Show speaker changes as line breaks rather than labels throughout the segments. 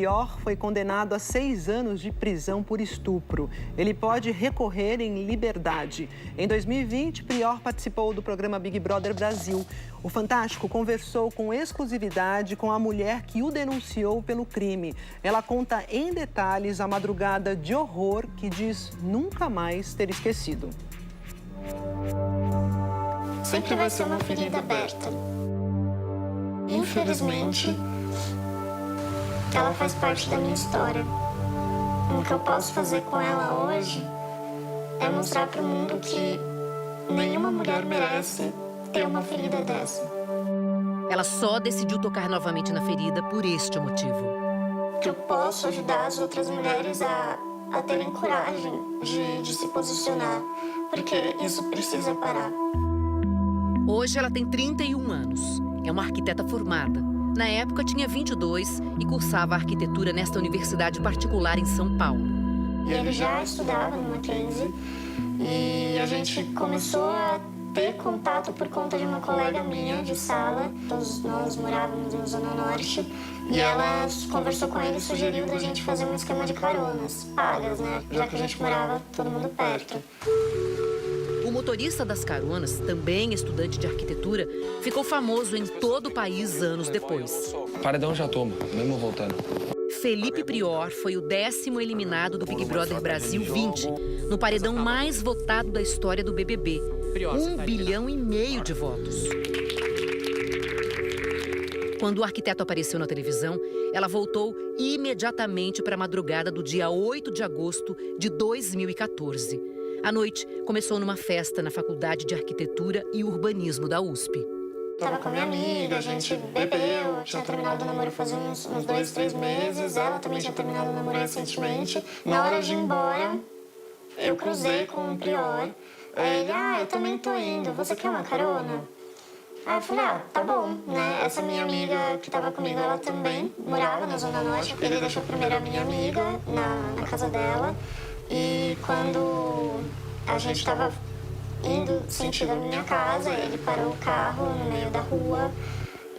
Prior foi condenado a 6 anos de prisão por estupro. Ele pode recorrer em liberdade. Em 2020, Prior participou do programa Big Brother Brasil. O Fantástico conversou com exclusividade com a mulher que o denunciou pelo crime. Ela conta em detalhes a madrugada de horror que diz nunca mais ter esquecido.
Sempre vai ser uma ferida aberta. Infelizmente, ela faz parte da minha história. O que eu posso fazer com ela hoje é mostrar para o mundo que nenhuma mulher merece ter uma ferida dessa.
Ela só decidiu tocar novamente na ferida por este motivo.
Que eu posso ajudar as outras mulheres a terem coragem de se posicionar, porque isso precisa parar.
Hoje ela tem 31 anos. É uma arquiteta formada. Na época tinha 22 e cursava arquitetura nesta universidade particular em São Paulo.
E ele já estudava no Mackenzie e a gente começou a ter contato por conta de uma colega minha de sala. Todos nós morávamos na Zona Norte e ela conversou com ele e sugeriu da gente fazer um esquema de caronas pagas, né? Já que a gente morava todo mundo perto.
O motorista das caronas, também estudante de arquitetura, ficou famoso em todo o país anos depois.
Paredão já toma, mesmo voltando.
Felipe Prior foi o 10º eliminado do Big Brother Brasil 20, no paredão mais votado da história do BBB. 1,5 bilhão de votos. Quando o arquiteto apareceu na televisão, ela voltou imediatamente para a madrugada do dia 8 de agosto de 2014. A noite começou numa festa na Faculdade de Arquitetura e Urbanismo da USP.
Tava com a minha amiga, a gente bebeu, tinha terminado o namoro faz uns 2, 3 meses, ela também tinha terminado o namoro recentemente. Na hora de ir embora, eu cruzei com o Prior. Ele, eu também tô indo, você quer uma carona? Aí eu falei, tá bom, né? Essa minha amiga que tava comigo, ela também morava na Zona Norte. Ele deixou primeiro a minha amiga na casa dela. E quando a gente tava indo sentido a minha casa, ele parou o carro no meio da rua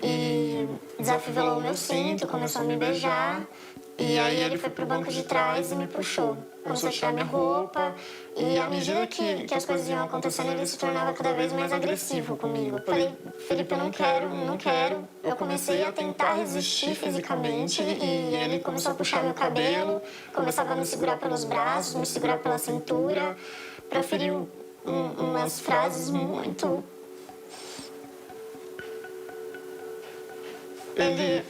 e desafivelou o meu cinto, começou a me beijar. E aí ele foi pro banco de trás e me puxou. Começou a tirar minha roupa. E à medida que as coisas iam acontecendo, ele se tornava cada vez mais agressivo comigo. Eu falei, Felipe, eu não quero. Eu comecei a tentar resistir fisicamente e ele começou a puxar meu cabelo, começava a me segurar pelos braços, me segurar pela cintura, proferiu umas frases muito... Ele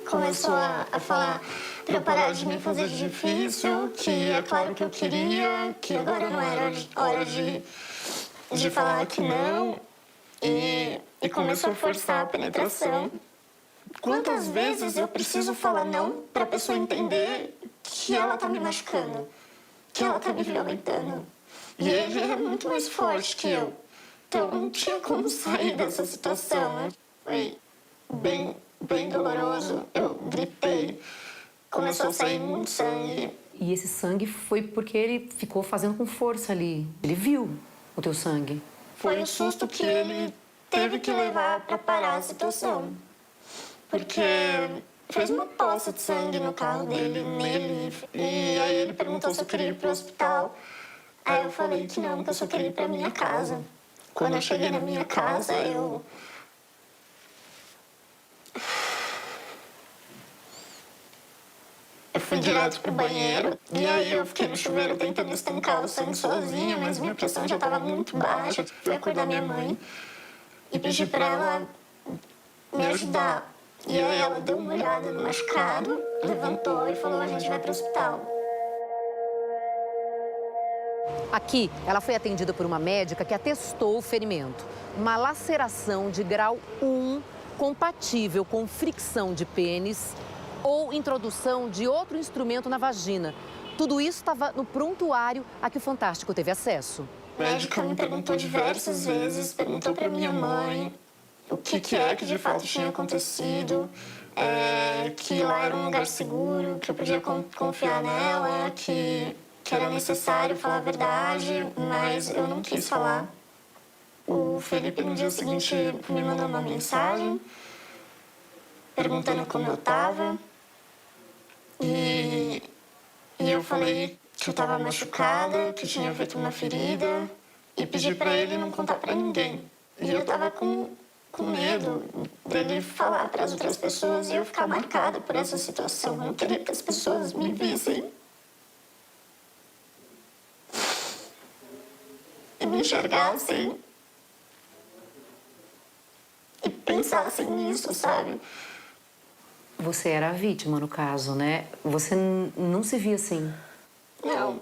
começou a falar para eu parar de me fazer difícil, que é claro que eu queria, que agora não era hora de falar que não. E começou a forçar a penetração. Quantas vezes eu preciso falar não para a pessoa entender que ela tá me machucando, que ela tá me violentando? E ele é muito mais forte que eu. Então não tinha como sair dessa situação. Foi bem doloroso. Eu gritei. Começou a sair muito sangue.
E esse sangue foi porque ele ficou fazendo com força ali. Ele viu o teu sangue.
Foi o susto que ele teve que levar para parar a situação. Porque fez uma poça de sangue no carro dele, nele. E aí ele perguntou se eu queria ir pro hospital. Aí eu falei que não, que eu só queria ir pra minha casa. Quando eu cheguei na minha casa, eu fui direto pro banheiro. E aí eu fiquei no chuveiro tentando estancar o sangue sozinha, mas minha pressão já estava muito baixa. Fui acordar minha mãe e pedi para ela me ajudar. E aí ela deu uma olhada no machucado, levantou e falou, a gente vai pro hospital.
Aqui, ela foi atendida por uma médica que atestou o ferimento. Uma laceração de grau 1, compatível com fricção de pênis ou introdução de outro instrumento na vagina. Tudo isso estava no prontuário a que o Fantástico teve acesso.
A médica me perguntou diversas vezes, perguntou para minha mãe o que é que de fato tinha acontecido, que lá era um lugar seguro, que eu podia confiar nela, que era necessário falar a verdade, mas eu não quis falar. O Felipe, no dia seguinte, me mandou uma mensagem perguntando como eu estava. falei que eu estava machucada, que tinha feito uma ferida e pedi para ele não contar para ninguém. E eu estava com medo dele falar para as outras pessoas e eu ficar marcada por essa situação. Eu não queria que as pessoas me vissem e me enxergassem e pensassem nisso, sabe?
Você era a vítima, no caso, né? Você não se via assim?
Não.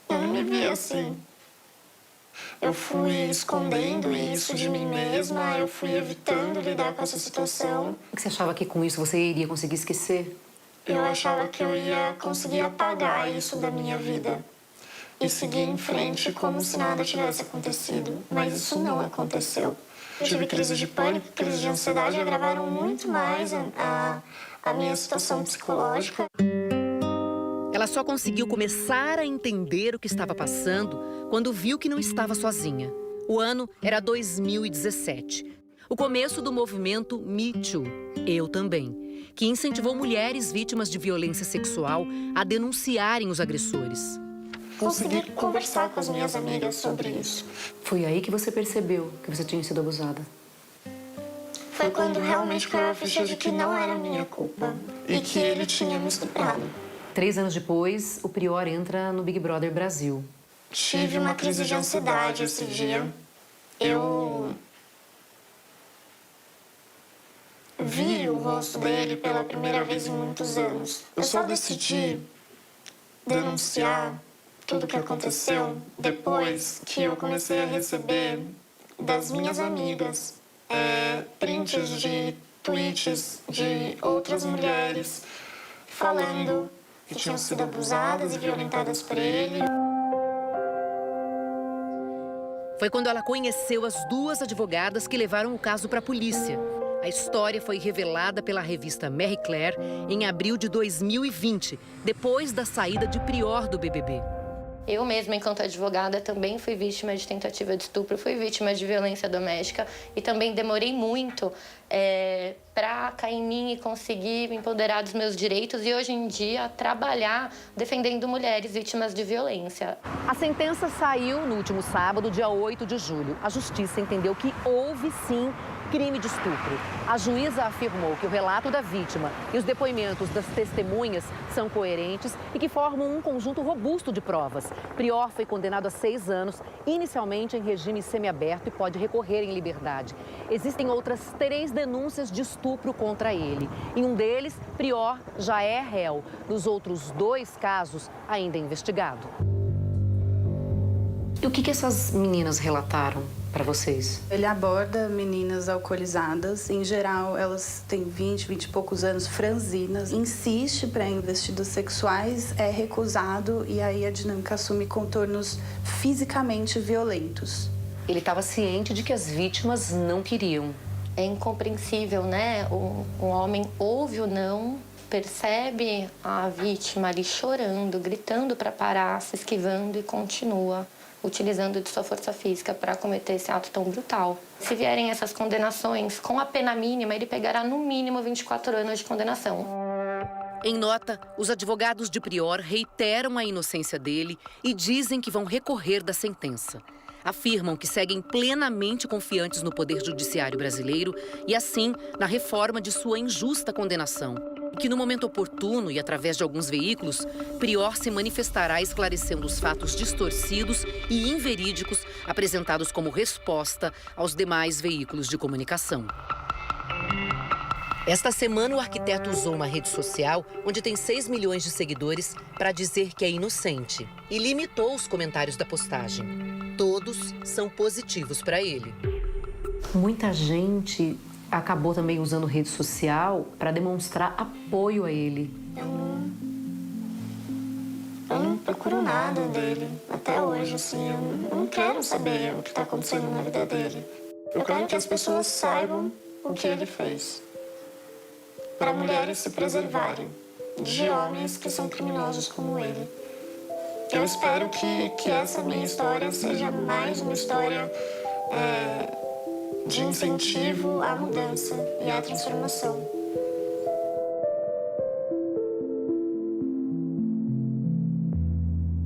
Eu não me via assim. Eu fui escondendo isso de mim mesma, eu fui evitando lidar com essa situação.
O que você achava que com isso você iria conseguir esquecer?
Eu achava que eu ia conseguir apagar isso da minha vida e seguir em frente como se nada tivesse acontecido. Mas isso não aconteceu. Eu tive crise de pânico, crise de ansiedade, agravaram muito mais a minha situação psicológica.
Ela só conseguiu começar a entender o que estava passando quando viu que não estava sozinha. O ano era 2017. O começo do movimento Me Too, Eu Também, que incentivou mulheres vítimas de violência sexual a denunciarem os agressores.
Consegui conversar com as minhas amigas sobre isso.
Foi aí que você percebeu que você tinha sido abusada?
Foi quando realmente caiu a ficha de que não era minha culpa e que ele tinha me estuprado.
3 anos depois, o Prior entra no Big Brother Brasil.
Tive uma crise de ansiedade esse dia. Eu vi o rosto dele pela primeira vez em muitos anos. Eu só decidi denunciar tudo o que aconteceu depois que eu comecei a receber das minhas amigas prints de tweets de outras mulheres falando que tinham sido abusadas e violentadas por ele.
Foi quando ela conheceu as 2 advogadas que levaram o caso para a polícia. A história foi revelada pela revista Marie Claire em abril de 2020, depois da saída de Prior do BBB.
Eu mesma, enquanto advogada, também fui vítima de tentativa de estupro, fui vítima de violência doméstica e também demorei muito para cair em mim e conseguir me empoderar dos meus direitos e, hoje em dia, trabalhar defendendo mulheres vítimas de violência.
A sentença saiu no último sábado, dia 8 de julho. A justiça entendeu que houve, sim, crime de estupro. A juíza afirmou que o relato da vítima e os depoimentos das testemunhas são coerentes e que formam um conjunto robusto de provas. Prior foi condenado a 6 anos, inicialmente em regime semiaberto, e pode recorrer em liberdade. Existem outras 3 denúncias de estupro contra ele. Em um deles, Prior já é réu. Nos outros 2 casos, ainda é investigado.
E o que essas meninas relataram para vocês?
Ele aborda meninas alcoolizadas. Em geral, elas têm 20 e poucos anos, franzinas. Insiste para investidos sexuais, é recusado e aí a dinâmica assume contornos fisicamente violentos.
Ele estava ciente de que as vítimas não queriam.
É incompreensível, né? O homem ouve o não, percebe a vítima ali chorando, gritando para parar, se esquivando e continua utilizando de sua força física para cometer esse ato tão brutal. Se vierem essas condenações, com a pena mínima, ele pegará no mínimo 24 anos de condenação.
Em nota, os advogados de Prior reiteram a inocência dele e dizem que vão recorrer da sentença. Afirmam que seguem plenamente confiantes no Poder Judiciário brasileiro e, assim, na reforma de sua injusta condenação. E que, no momento oportuno e através de alguns veículos, Prior se manifestará esclarecendo os fatos distorcidos e inverídicos apresentados como resposta aos demais veículos de comunicação. Esta semana, o arquiteto usou uma rede social onde tem 6 milhões de seguidores para dizer que é inocente e limitou os comentários da postagem. Todos são positivos para ele.
Muita gente acabou também usando rede social para demonstrar apoio a ele.
Eu não procuro nada dele até hoje, assim. Eu não quero saber o que está acontecendo na vida dele. Eu quero que as pessoas saibam o que ele fez, para mulheres se preservarem de homens que são criminosos como ele. Eu espero que essa minha história seja mais uma história de incentivo à mudança e à transformação.